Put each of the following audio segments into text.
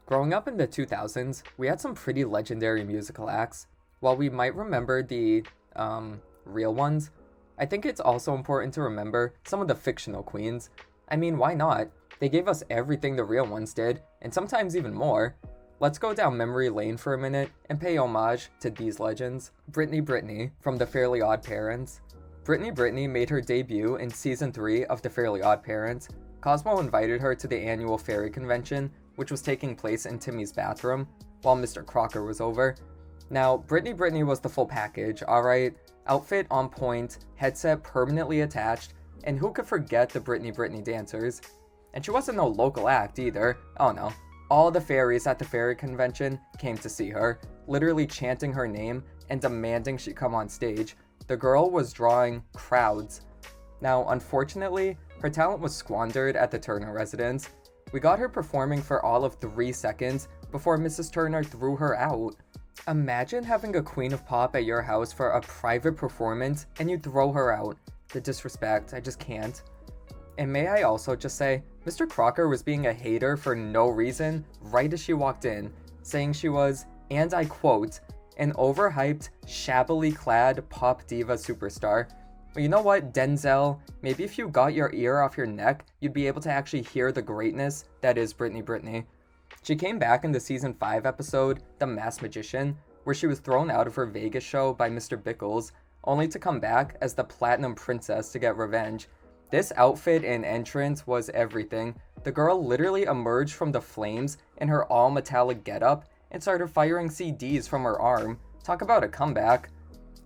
Growing up in the 2000s, we had some pretty legendary musical acts. While we might remember the real ones, I think it's also important to remember some of the fictional queens. I mean, why not? They gave us everything the real ones did, and sometimes even more. Let's go down memory lane for a minute and pay homage to these legends. Britney from The Fairly OddParents. Britney made her debut in season 3 of The Fairly OddParents. Cosmo invited her to the annual fairy convention, which was taking place in Timmy's bathroom, while Mr. Crocker was over. Now, Britney was the full package, alright? Outfit on point, headset permanently attached, and who could forget the Britney dancers? And she wasn't no local act either. Oh no. All the fairies at the fairy convention came to see her, literally chanting her name and demanding she come on stage. The girl was drawing crowds. Now, unfortunately, her talent was squandered at the Turner residence. We got her performing for all of 3 seconds before Mrs. Turner threw her out. Imagine having a queen of pop at your house for a private performance and you throw her out. The disrespect, I just can't. And may I also just say, Mr. Crocker was being a hater for no reason right as she walked in, saying she was, and I quote, an overhyped, shabbily clad pop diva superstar. But you know what, Denzel? Maybe if you got your ear off your neck, you'd be able to actually hear the greatness that is Britney. She came back in the season 5 episode, The Masked Magician, where she was thrown out of her Vegas show by Mr. Bickles, only to come back as the Platinum Princess to get revenge. This outfit and entrance was everything. The girl literally emerged from the flames in her all-metallic getup and started firing CDs from her arm. Talk about a comeback.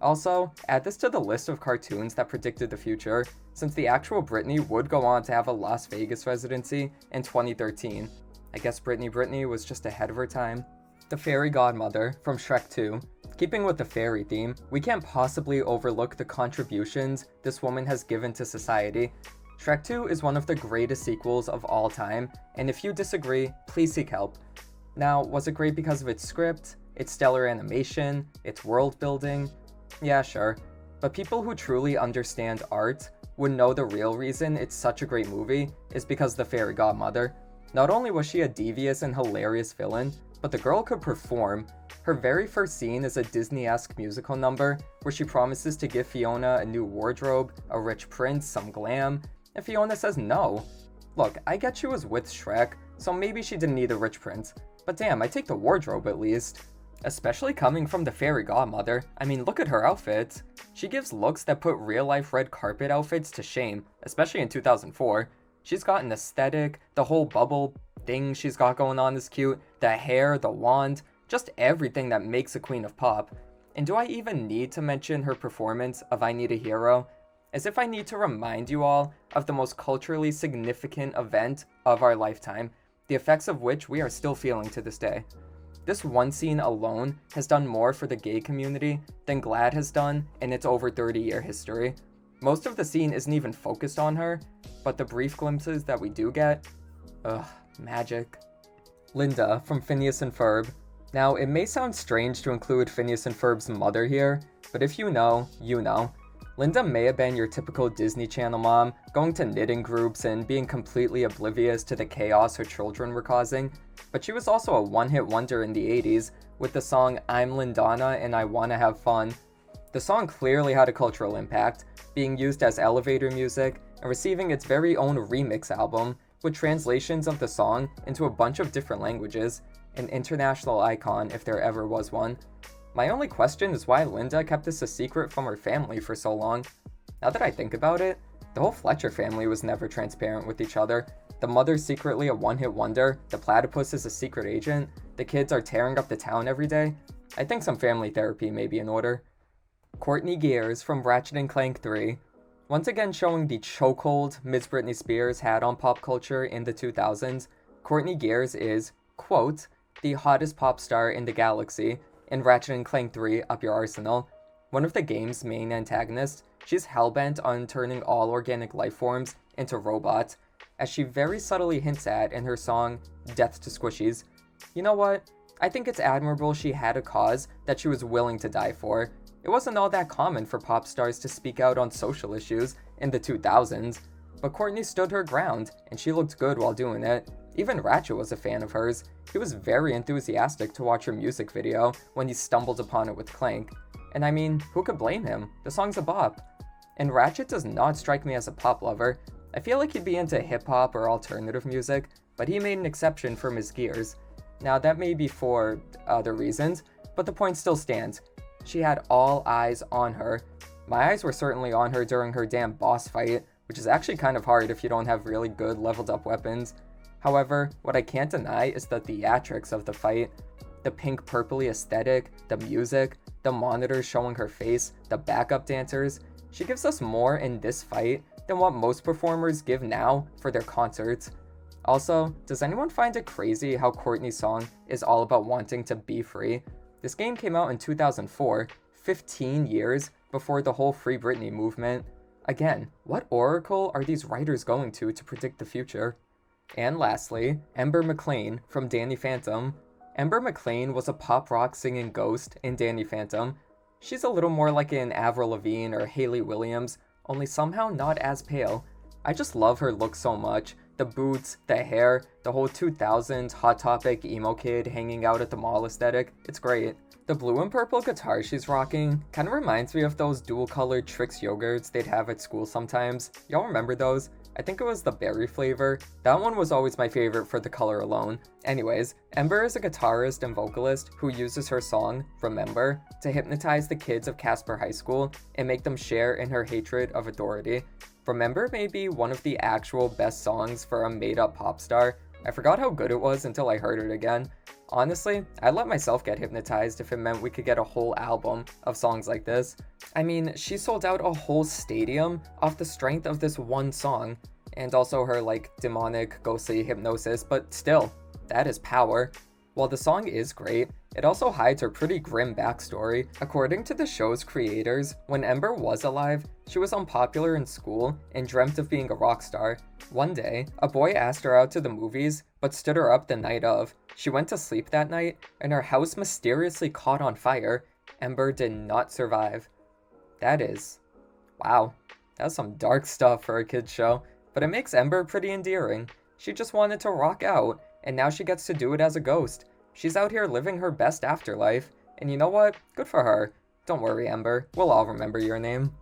Also, add this to the list of cartoons that predicted the future, since the actual Britney would go on to have a Las Vegas residency in 2013. I guess Britney was just ahead of her time. The Fairy Godmother from Shrek 2. Keeping with the fairy theme, we can't possibly overlook the contributions this woman has given to society. Shrek 2 is one of the greatest sequels of all time, and if you disagree, please seek help. Now, was it great because of its script, its stellar animation, its world building? Yeah, sure. But people who truly understand art would know the real reason it's such a great movie is because the Fairy Godmother. Not only was she a devious and hilarious villain, but the girl could perform. Her very first scene is a Disney-esque musical number where she promises to give Fiona a new wardrobe, a rich prince, some glam, and Fiona says no. Look, I get she was with Shrek, so maybe she didn't need a rich prince, but damn, I take the wardrobe at least. Especially coming from the Fairy Godmother, I mean, look at her outfits. She gives looks that put real-life red carpet outfits to shame, especially in 2004. She's got an aesthetic, the whole bubble thing she's got going on is cute, the hair, the wand, just everything that makes a queen of pop. And do I even need to mention her performance of I Need a Hero? As if I need to remind you all of the most culturally significant event of our lifetime, the effects of which we are still feeling to this day. This one scene alone has done more for the gay community than Glad has done in its over 30-year history. Most of the scene isn't even focused on her, but the brief glimpses that we do get, magic. Linda from Phineas and Ferb. Now, it may sound strange to include Phineas and Ferb's mother here, but if you know, you know. Linda may have been your typical Disney Channel mom, going to knitting groups and being completely oblivious to the chaos her children were causing, but she was also a one-hit wonder in the 80s with the song I'm Lindana and I Wanna Have Fun. The song clearly had a cultural impact, being used as elevator music and receiving its very own remix album with translations of the song into a bunch of different languages, an international icon if there ever was one. My only question is why Linda kept this a secret from her family for so long. Now that I think about it, the whole Fletcher family was never transparent with each other. The mother's secretly a one-hit wonder, the platypus is a secret agent, the kids are tearing up the town every day. I think some family therapy may be in order. Courtney Gears from Ratchet and Clank 3. Once again showing the chokehold Ms. Britney Spears had on pop culture in the 2000s, Courtney Gears is, quote, the hottest pop star in the galaxy. In Ratchet & Clank 3, Up Your Arsenal, one of the game's main antagonists, she's hellbent on turning all organic life forms into robots, as she very subtly hints at in her song, Death to Squishies. You know what? I think it's admirable she had a cause that she was willing to die for. It wasn't all that common for pop stars to speak out on social issues in the 2000s, but Courtney stood her ground, and she looked good while doing it. Even Ratchet was a fan of hers. He was very enthusiastic to watch her music video when he stumbled upon it with Clank. And I mean, who could blame him? The song's a bop. And Ratchet does not strike me as a pop lover. I feel like he'd be into hip-hop or alternative music, but he made an exception for Ms. Gears. Now that may be for other reasons, but the point still stands. She had all eyes on her. My eyes were certainly on her during her damn boss fight, which is actually kind of hard if you don't have really good leveled up weapons. However, what I can't deny is the theatrics of the fight. The pink purpley aesthetic, the music, the monitors showing her face, the backup dancers. She gives us more in this fight than what most performers give now for their concerts. Also, does anyone find it crazy how Courtney's song is all about wanting to be free? This game came out in 2004, 15 years before the whole Free Britney movement. Again, what oracle are these writers going to predict the future? And lastly, Ember McLean from Danny Phantom. Ember McLean was a pop rock singing ghost in Danny Phantom. She's a little more like an Avril Lavigne or Hayley Williams, only somehow not as pale. I just love her look so much. The boots, the hair, the whole 2000s Hot Topic emo kid hanging out at the mall aesthetic, it's great. The blue and purple guitar she's rocking kind of reminds me of those dual-colored Trix yogurts they'd have at school sometimes. Y'all remember those? I think it was the berry flavor. That one was always my favorite for the color alone. Anyways, Ember is a guitarist and vocalist who uses her song, Remember, to hypnotize the kids of Casper High School and make them share in her hatred of authority. Remember may be one of the actual best songs for a made-up pop star. I forgot how good it was until I heard it again. Honestly, I'd let myself get hypnotized if it meant we could get a whole album of songs like this. I mean, she sold out a whole stadium off the strength of this one song, and also her demonic ghostly hypnosis, but still, that is power. While the song is great, it also hides her pretty grim backstory. According to the show's creators, when Ember was alive, she was unpopular in school and dreamt of being a rock star. One day, a boy asked her out to the movies, but stood her up the night of. She went to sleep that night, and her house mysteriously caught on fire. Ember did not survive. Wow, that's some dark stuff for a kid's show, but it makes Ember pretty endearing. She just wanted to rock out, and now she gets to do it as a ghost. She's out here living her best afterlife, and you know what? Good for her. Don't worry, Ember. We'll all remember your name.